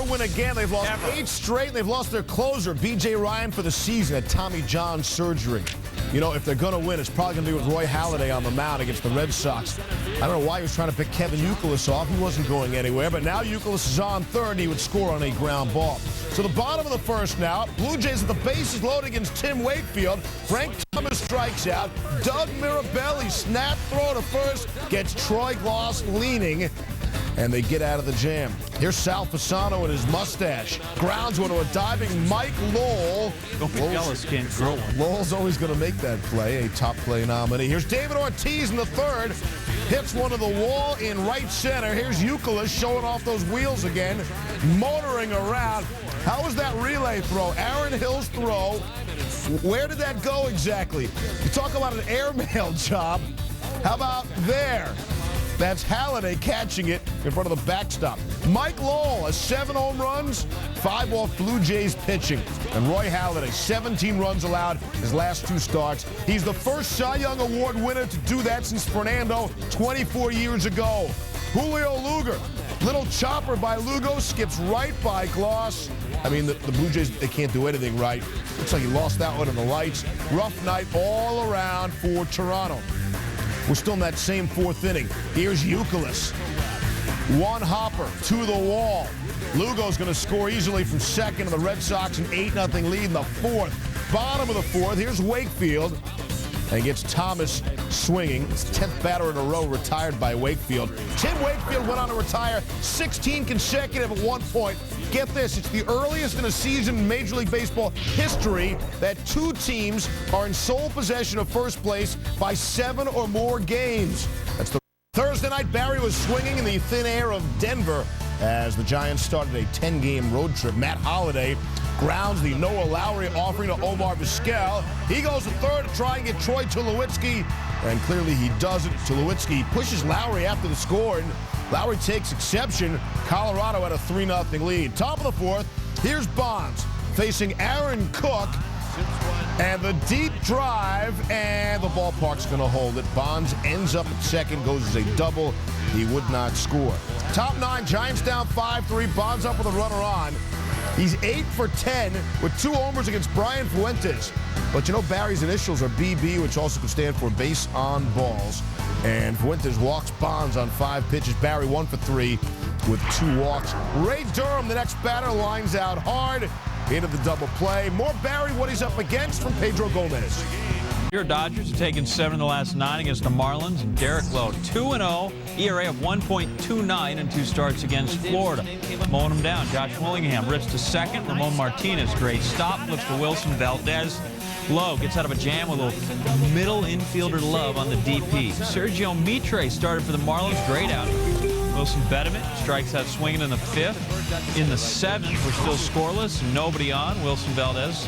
win again. They've lost 8 straight, and they've lost their closer, B.J. Ryan, for the season at Tommy John surgery. You know, if they're going to win, it's probably going to be with Roy Halladay on the mound against the Red Sox. I don't know why he was trying to pick Kevin Youkilis off. He wasn't going anywhere, but now Youkilis is on third, and he would score on a ground ball. So the bottom of the first now, Blue Jays with the bases loaded against Tim Wakefield. Frank Thomas strikes out. Doug Mirabelli snap throw to first, gets Troy Gloss leaning, and they get out of the jam. Here's Sal Fasano and his mustache. Grounds one to a diving Mike Lowell. Ellis can't grow one. Lowell's always going to make that play, a top play nominee. Here's David Ortiz in the third. Hits one to the wall in right center. Here's Youkilis showing off those wheels again, motoring around. How was that relay throw? Aaron Hill's throw. Where did that go exactly? You talk about an airmail job. How about there? That's Halladay catching it in front of the backstop. Mike Lowell has 7 home runs, 5 off Blue Jays pitching. And Roy Halladay, 17 runs allowed his last 2 starts. He's the first Cy Young Award winner to do that since Fernando 24 years ago. Julio Luger, little chopper by Lugo, skips right by Gloss. I mean, the Blue Jays, they can't do anything right. Looks like he lost that one in the lights. Rough night all around for Toronto. We're still in that same 4th inning. Here's Youkilis. 1 hopper to the wall. Lugo's going to score easily from second, and the Red Sox an 8-0 lead in the 4th. Bottom of the 4th, here's Wakefield. And gets Thomas swinging. It's the 10th batter in a row retired by Wakefield. Tim Wakefield went on to retire 16 consecutive at one point. Get this, it's the earliest in a season in Major League Baseball history that 2 teams are in sole possession of first place by 7 or more games. That's the Thursday night. Barry was swinging in the thin air of Denver as the Giants started a 10-game road trip. Matt Holliday grounds the Noah Lowry offering to Omar Vizquel. He goes to third to try and get Troy Tulowitzki, and clearly he doesn't. Tulowitzki pushes Lowry after the score, and Lowry takes exception. Colorado had a 3-0 lead. Top of the 4th, here's Bonds facing Aaron Cook, and the deep drive, and the ballpark's going to hold it. Bonds ends up at second, goes as a double. He would not score. Top 9, Giants down 5-3. Bonds up with a runner on. He's 8 for 10 with 2 homers against Brian Fuentes. But you know Barry's initials are BB, which also could stand for base on balls. And Fuentes walks Bonds on 5 pitches. Barry 1 for 3 with 2 walks. Ray Durham, the next batter, lines out hard into the double play. More Barry, what he's up against, from Pedro Gomez. Your Dodgers have taken 7 of the last 9 against the Marlins. And Derek Lowe, 2-0, ERA of 1.29 in 2 starts against Florida. Mowing them down. Josh Willingham rips to second. Ramon Martinez, great stop, flips to Wilson Valdez. Lowe gets out of a jam with a little middle infielder love on the DP. Sergio Mitre started for the Marlins, great outing. Wilson Betterman strikes out swinging in the 5th. In the 7th, we're still scoreless, nobody on. Wilson Valdez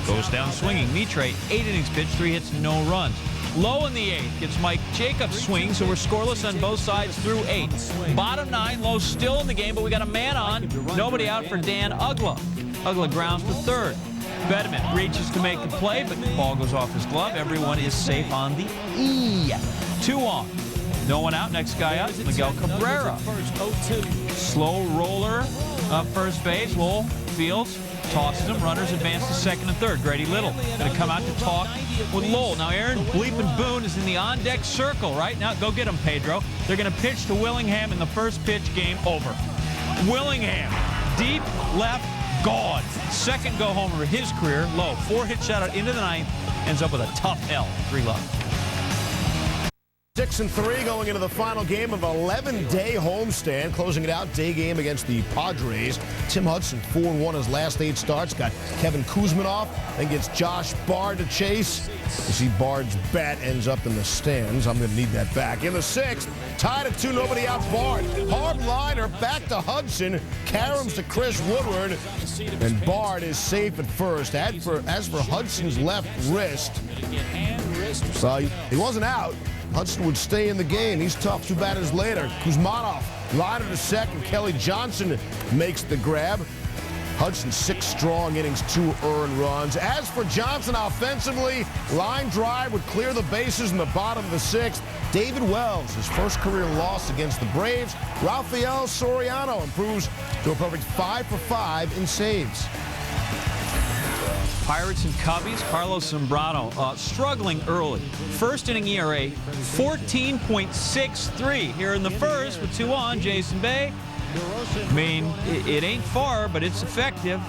goes down swinging. Mitre, 8 innings pitched, 3 hits, no runs. Low in the 8th gets Mike Jacobs swing, so we're scoreless on both sides through 8. Bottom 9, Lowe's still in the game, but we got a man on. Nobody out for Dan Uggla. Uggla grounds to third. Betterman reaches to make the play, but the ball goes off his glove. Everyone is safe on the E. 2 on. No one out. Next guy up, Miguel Cabrera. Slow roller up first base. Lowell fields, tosses him. Runners advance to second and third. Grady Little going to come out to talk with Lowell. Now Aaron Bleepin Boone is in the on-deck circle right now. Go get him, Pedro. They're going to pitch to Willingham in the first pitch. Game over. Willingham, deep left, gone. Second go-homer of his career. Low, 4-hit shutout into the 9th. Ends up with a tough L. 3 love. 6-3 going into the final game of 11-day homestand. Closing it out, day game against the Padres. Tim Hudson, 4-1 his last 8 starts. Got Kevin Kuzminoff, then gets Josh Bard to chase. You see Bard's bat ends up in the stands. I'm going to need that back. In the 6th, tied at 2, nobody out. Bard, hard liner, back to Hudson. Caroms to Chris Woodward. And Bard is safe at first. As for Hudson's left wrist, so he wasn't out. Hudson would stay in the game. He's tough. 2 batters later. Kuzmanoff, liner to second. Kelly Johnson makes the grab. Hudson, 6 strong innings, 2 earned runs. As for Johnson offensively, line drive would clear the bases in the bottom of the 6th. David Wells, his first career loss against the Braves. Rafael Soriano improves to a perfect 5 for 5 in saves. Pirates and Cubbies, Carlos Zambrano struggling early. First inning ERA, 14.63. Here in the first with 2 on, Jason Bay. I mean, it ain't far, but it's effective.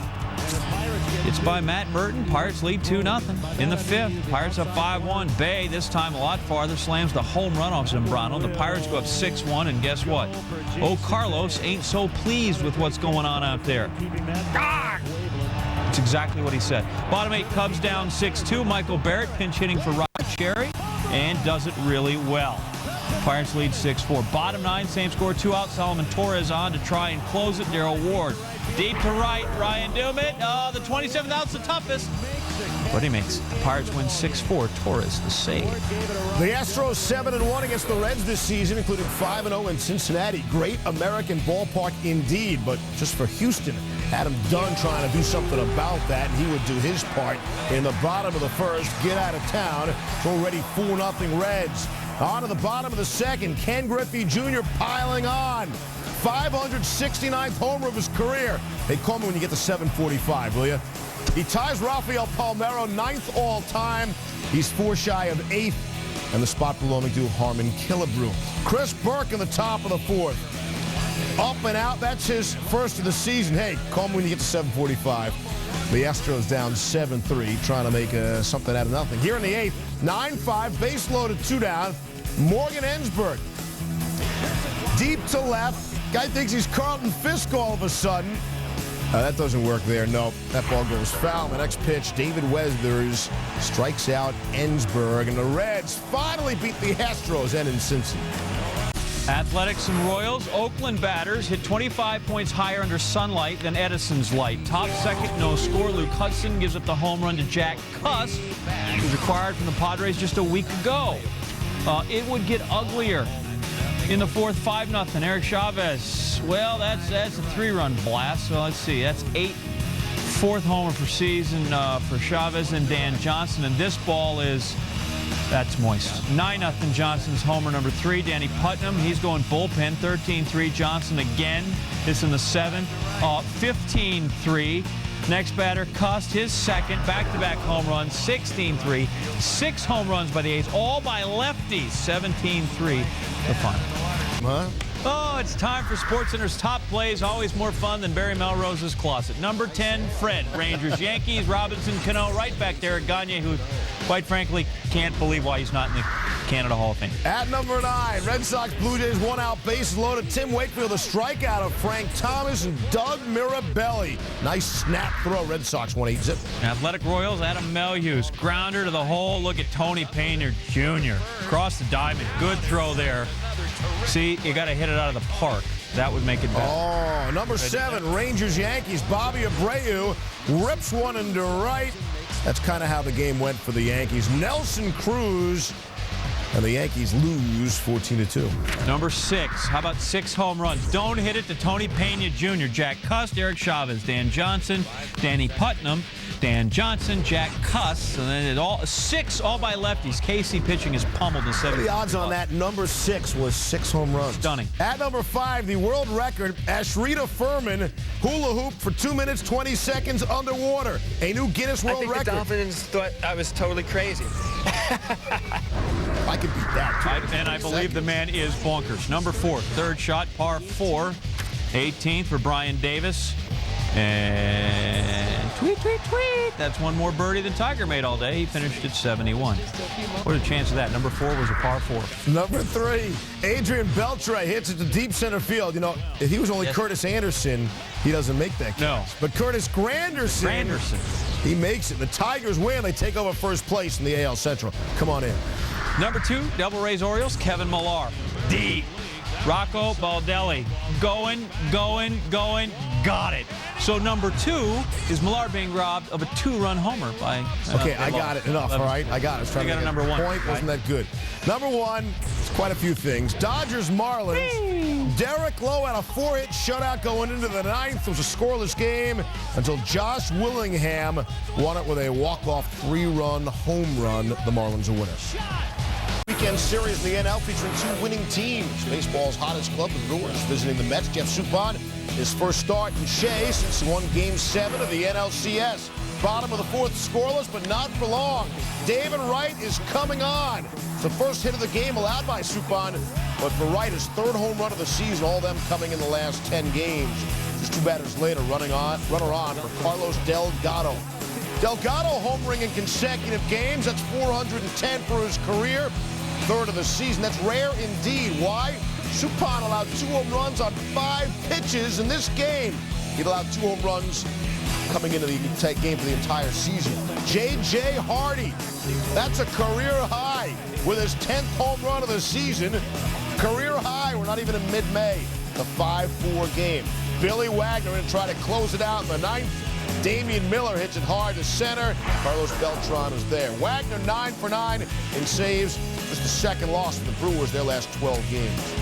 It's by Matt Burton. Pirates lead 2-0 in the 5th. Pirates up 5-1. Bay, this time a lot farther, slams the home run off Zambrano. The Pirates go up 6-1, and guess what? Oh, Carlos ain't so pleased with what's going on out there. Ah! That's exactly what he said. Bottom 8, Cubs down 6-2. Michael Barrett pinch hitting for Rod Cherry and does it really well. Pirates lead 6-4. Bottom 9, same score, 2 out. Solomon Torres on to try and close it. Darrell Ward deep to right. Ryan Dumit. The 27th out's the toughest, but he makes it. Pirates win 6-4. Torres the save. The Astros 7-1 against the Reds this season, including 5-0 in Cincinnati. Great American ballpark indeed, but just for Houston, Adam Dunn trying to do something about that, and he would do his part in the bottom of the 1st. Get out of town. It's already 4-0 Reds. On to the bottom of the 2nd. Ken Griffey Jr. piling on. 569th homer of his career. Hey, call me when you get to 745, will you? He ties Rafael Palmeiro 9th all-time. He's 4 shy of 8th, and the spot belonging to Harmon Killebrew. Chris Burke in the top of the 4th. Up and out. That's his first of the season. Hey, call me when you get to 745. The Astros down 7-3, trying to make something out of nothing. Here in the 8th, 9-5, base loaded, 2 down. Morgan Ensberg. Deep to left. Guy thinks he's Carlton Fisk all of a sudden. That doesn't work there. No, that ball goes foul. The next pitch, David Weathers strikes out Ensberg, and the Reds finally beat the Astros and in Cincy. Athletics and Royals, Oakland batters hit 25 points higher under sunlight than Edison's light. Top 2nd, no score. Luke Hudson gives up the home run to Jack Cuss, who was acquired from the Padres just a week ago. It would get uglier. In the 4th, 5-0. Eric Chavez. Well, that's a 3-run blast. So let's see. That's 4th homer per season for Chavez and Dan Johnson. And this ball is, that's moist. 9-0 Johnson's homer number 3. Danny Putnam, he's going bullpen. 13-3 Johnson again. This in the 7th. 15-3. Next batter, Cust, his 2nd back-to-back home run, 16-3. 6 home runs by the A's, all by lefties, 17-3 the final. Huh? Oh, it's time for SportsCenter's top plays, always more fun than Barry Melrose's closet. Number 10, Fred, Rangers, Yankees, Robinson, Cano, right back there at Gagne, who, quite frankly, can't believe why he's not in the Canada Hall of Fame. At number 9, Red Sox, Blue Jays, 1 out, bases loaded. Tim Wakefield, a strikeout of Frank Thomas and Doug Mirabelli. Nice snap throw. Red Sox 1-8-zip. Athletic Royals, Adam Melhuse, grounder to the hole. Look at Tony Pena Jr. Across the diamond. Good throw there. See, you got to hit it out of the park. That would make it better. Oh, number 7, Rangers, Yankees. Bobby Abreu rips one into right. That's kind of how the game went for the Yankees. Nelson Cruz, and the Yankees lose 14-2. Number 6, how about 6 home runs? Don't hit it to Tony Pena Jr., Jack Cust, Eric Chavez, Dan Johnson, Danny Putnam, Dan Johnson, Jack Cuss, and then it all 6 all by lefties. Casey pitching is pummeled in 7. The odds on that number 6 was 6 home runs. Stunning. At number 5, the world record, Ashrita Furman hula hoop for 2 minutes 20 seconds underwater. A new Guinness World Record. I think the Dolphins thought I was totally crazy. I could beat that, too. I believe the man is bonkers. Number 4, 3rd shot, par 4. 18th for Brian Davis. And tweet, tweet, tweet. That's one more birdie than Tiger made all day. He finished at 71. What are the chances of that? Number 4 was a par 4. Number 3, Adrian Beltre hits it to deep center field. You know, if he was only Curtis Anderson, he doesn't make that catch. No. But Curtis Granderson, he makes it. The Tigers win. They take over first place in the AL Central. Come on in. Number 2, Devil Rays Orioles, Kevin Millar. Deep. Rocco Baldelli. Going. Got it. So number 2 is Millard being robbed of a 2-run homer by... Okay, I got it. Enough, all right? I got it. I was trying to got a get number 1. Point wasn't that good. Number 1, it's quite a few things. Dodgers, Marlins. Derek Lowe had a 4-hit shutout going into the 9th. It was a scoreless game until Josh Willingham won it with a walk-off 3-run home run. The Marlins are winners. Weekend series in the NL featuring 2 winning teams. Baseball's hottest club, the Brewers, visiting the Mets. Jeff Suppan, his first start in Shea since he won Game 7 of the NLCS. Bottom of the 4th, scoreless, but not for long. David Wright is coming on. It's the first hit of the game allowed by Suppan, but for Wright, his 3rd home run of the season, all of them coming in the last 10 games. Just 2 batters later, runner on for Carlos Delgado. Delgado homering in consecutive games. That's 410 for his career. 3rd of the season. That's rare indeed. Why? Suppan allowed 2 home runs on 5 pitches in this game. He allowed 2 home runs coming into the game for the entire season. J.J. Hardy, that's a career high with his 10th home run of the season. Career high. We're not even in mid-May. The 5-4 game. Billy Wagner going to try to close it out in the 9th. Damian Miller hits it hard to center. Carlos Beltran is there. Wagner 9 for 9 in saves. Just the 2nd loss for the Brewers their last 12 games.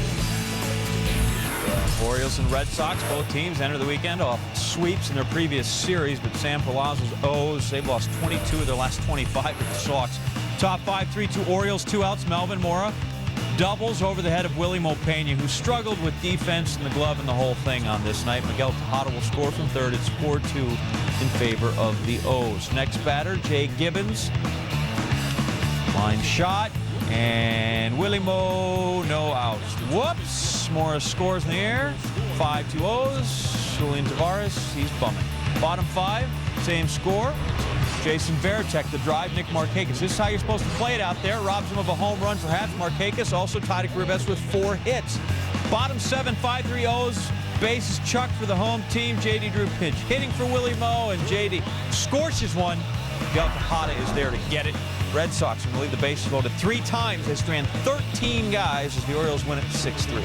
Orioles and Red Sox, both teams enter the weekend off sweeps in their previous series, but Sam Palazzo's O's, they've lost 22 of their last 25 with the Sox. Top 5, 3-2 Orioles, 2 outs. Melvin Mora doubles over the head of Willie Mopena, who struggled with defense and the glove and the whole thing on this night. Miguel Tejada will score from 3rd. It's 4-2 in favor of the O's. Next batter, Jay Gibbons. Line shot. And Willie Mo, no outs. Whoops. Morris scores in the air. 5-2 O's. Julian Tavares, he's bumming. Bottom 5, same score. Jason Varitek, the drive. Nick Markakis. This is how you're supposed to play it out there. Robs him of a home run for half. Markakis also tied a career best with 4 hits. Bottom 7, 5-3 O's. Bases chucked for the home team. J.D. Drew pinch hitting for Willie Mo, and J.D. scorches one. Miguel Tejada is there to get it. Red Sox will leave the bases loaded 3 times. They strand 13 guys as the Orioles win it 6-3.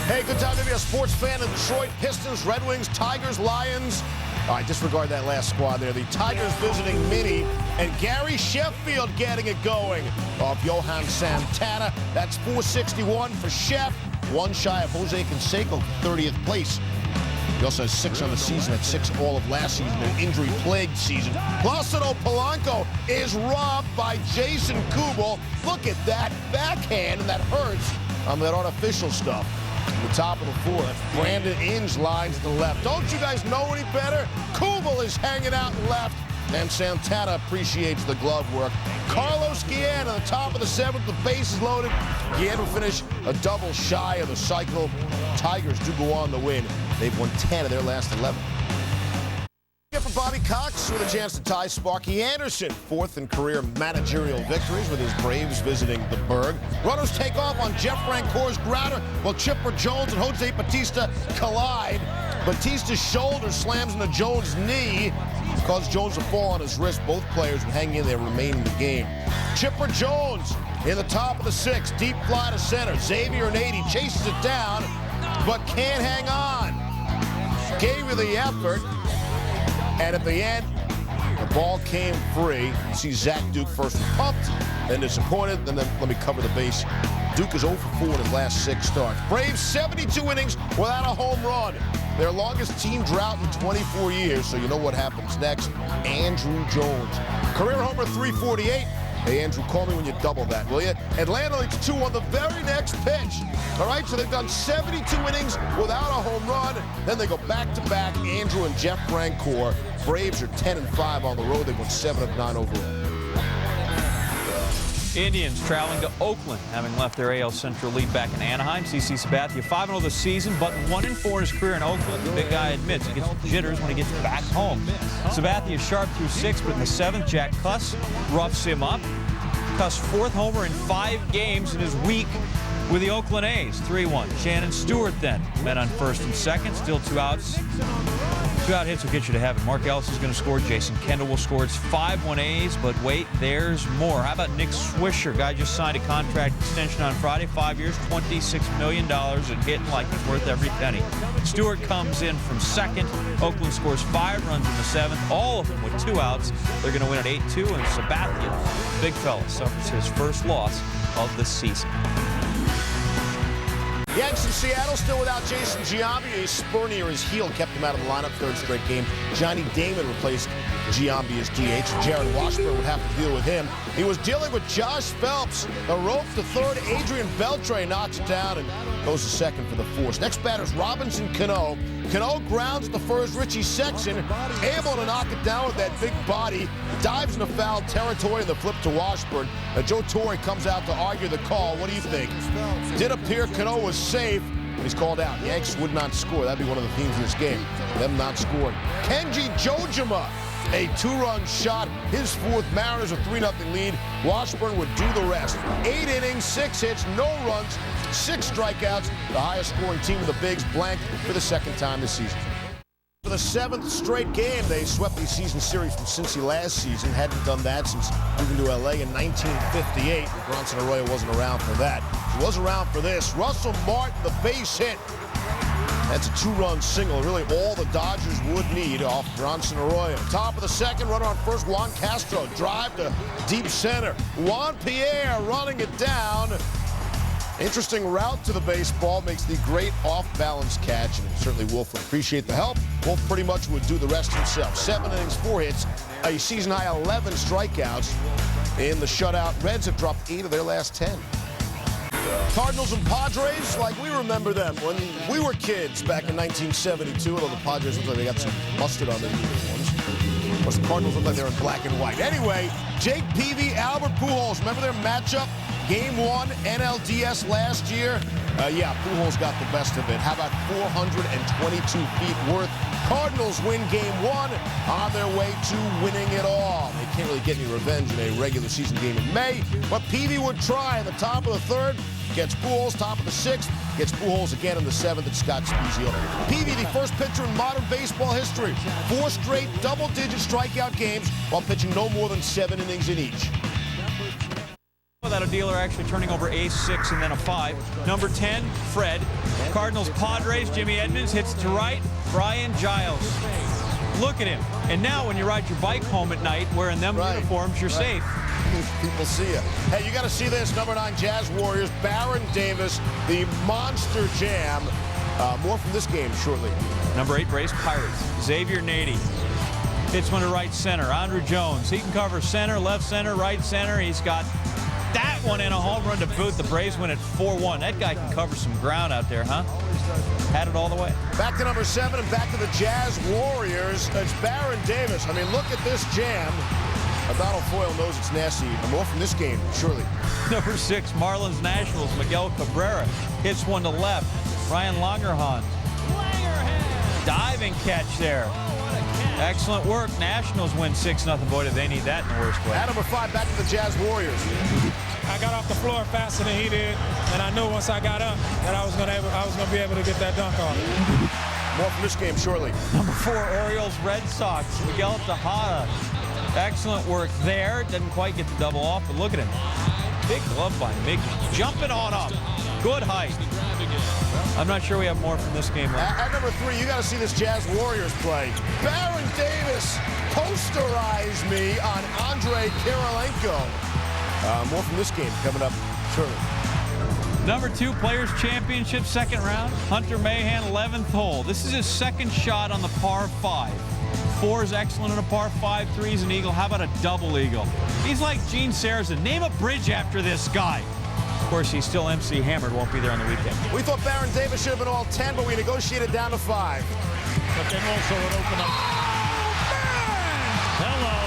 Hey, good time to be a sports fan of Detroit. Pistons, Red Wings, Tigers, Lions. All right, disregard that last squad there. The Tigers visiting Minnie, and Gary Sheffield getting it going off Johan Santana. That's 461 for Shef. 1 shy of Jose Canseco, 30th place. He also has 6 on the season. That's 6 all of last season, an injury-plagued season. Placido Polanco is robbed by Jason Kubel. Look at that backhand, and that hurts on that artificial stuff. The top of the 4th, Brandon Inge lines to the left. Don't you guys know any better? Kubel is hanging out left, and Santana appreciates the glove work. Carlos Guillen on the top of the 7th, the bases loaded. Guillen will finish a double shy of the cycle. Tigers do go on the win. They've won 10 of their last 11. For Bobby Cox with a chance to tie Sparky Anderson, 4th in career managerial victories with his Braves visiting the Berg. Runners take off on Jeff Rancourt's grounder while Chipper Jones and Jose Batista collide. Batista's shoulder slams into Jones' knee, causes Jones to fall on his wrist. Both players would hang in there, remain in the game. Chipper Jones in the top of the 6th, deep fly to center. Xavier Nady chases it down, but can't hang on. Gave you the effort. And at the end, the ball came free. You see Zach Duke first was pumped, then disappointed, then let me cover the base. Duke is 0 for 4 in his last 6 starts. Braves 72 innings without a home run. Their longest team drought in 24 years, so you know what happens next. Andrew Jones. Career homer 348. Hey, Andrew, call me when you double that, will you? Atlanta leads 2 on the very next pitch. All right, so they've done 72 innings without a home run. Then they go back-to-back, Andrew and Jeff Rancourt. Braves are 10-5 on the road. They won 7 of 9 overall. Indians traveling to Oakland, having left their AL Central lead back in Anaheim. CC Sabathia 5-0 this season, but 1-4 in his career in Oakland. The big guy admits he gets jitters when he gets back home. Sabathia is sharp through 6, but in the 7th, Jack Kuss roughs him up. Kuss' 4th homer in 5 games in his week with the Oakland A's, 3-1. Shannon Stewart then met on first and second, still 2 outs. 2-out hits will get you to heaven. Mark Ellis is going to score. Jason Kendall will score. It's 5-1 A's, but wait, there's more. How about Nick Swisher? Guy just signed a contract extension on Friday, 5 years, $26 million, and hitting like it's worth every penny. Stewart comes in from second. Oakland scores 5 runs in the 7th, all of them with 2 outs. They're going to win at 8-2, and Sabathia, big fella, suffers his first loss of the season. Yanks in Seattle still without Jason Giambi. A spur near his heel kept him out of the lineup. 3rd straight game. Johnny Damon replaced Giambi as DH. Jared Washburn would have to deal with him. He was dealing with Josh Phelps. The rope to third. Adrian Beltre knocks it down and goes to second for the force. Next batter's Robinson Cano. Cano grounds the first. Richie Sexton able to knock it down with that big body. Dives into foul territory in the flip to Washburn. Joe Torre comes out to argue the call. What do you think? Did appear Cano was safe, but he's called out. Yanks would not score. That'd be one of the themes of this game. Them not scoring. Kenji Jojima, a 2-run shot. His 4th. Mariners a 3-0 lead. Washburn would do the rest. 8 innings, 6 hits, no runs, 6 strikeouts. The highest scoring team in the Bigs blanked for the 2nd time this season. For the 7th straight game, they swept the season series from Cincy last season. Hadn't done that since moving to L.A. in 1958. Bronson Arroyo wasn't around for that. He was around for this. Russell Martin, the base hit. That's a 2-run single, really all the Dodgers would need off Bronson Arroyo. Top of the 2nd, runner on first, Juan Castro. Drive to deep center. Juan Pierre running it down. Interesting route to the baseball, makes the great off-balance catch, and certainly Wolf would appreciate the help. Wolf pretty much would do the rest himself. 7 innings, 4 hits, a season-high 11 strikeouts. In the shutout, Reds have dropped 8 of their last 10. Cardinals and Padres, like we remember them when we were kids back in 1972, although the Padres look like they got some mustard on their uniforms. Of course, the Cardinals look like they're in black and white. Anyway, Jake Peavy, Albert Pujols, remember their matchup? Game 1, NLDS last year. Yeah, Pujols got the best of it. How about 422 feet worth? Cardinals win Game 1 on their way to winning it all. They can't really get any revenge in a regular season game in May, but Peavy would try in the top of the 3rd. Gets Pujols, top of the 6th. Gets Pujols again in the 7th at Scott Spezio. Peavy, the first pitcher in modern baseball history. 4 straight double-digit strikeout games while pitching no more than 7 innings in each. Without a dealer actually turning over a 6 and then a 5. Number 10, Fred. Cardinals, Padres, Jimmy Edmonds hits to right. Brian Giles. Look at him. And now when you ride your bike home at night wearing them uniforms, you're safe. People see you. Hey, you got to see this. Number 9, Jazz Warriors. Baron Davis, the Monster Jam. More from this game shortly. Number 8, Braves Pirates. Xavier Nady hits one to right center. Andrew Jones. He can cover center, left center, right center. He's got that one in a home run to boot. The Braves win at 4-1. That guy can cover some ground out there, huh? Had it all the way. Back to number 7 and back to the Jazz Warriors. It's Baron Davis. I mean, look at this jam. Donald Foyle knows it's nasty. More from this game, surely. Number 6, Marlins Nationals. Miguel Cabrera hits one to left. Ryan Langerhans. Diving catch there. Excellent work. Nationals win 6-0. Boy, do they need that in the worst way. At number 5, back to the Jazz Warriors. I got off the floor faster than he did, and I knew once I got up that I was gonna be able to get that dunk off. More from this game shortly. Number 4, Orioles Red Sox. Miguel Tejada. Excellent work there. Didn't quite get the double off, but look at him. Big glove by Mickey. Jumping on up. Good height. I'm not sure we have more from this game. At number 3, you got to see this Jazz Warriors play. Baron Davis posterized me on Andre Kirilenko. More from this game coming up shortly. Number 2, Players Championship, 2nd round. Hunter Mahan, 11th hole. This is his 2nd shot on the par 5. 4 is excellent on a par 5. 3 is an eagle. How about a double eagle? He's like Gene Sarazen. Name a bridge after this guy. Of course, he's still MC Hammered. Won't be there on the weekend. We thought Baron Davis should have been all 10, but we negotiated down to 5. But then also it opened up. Hello.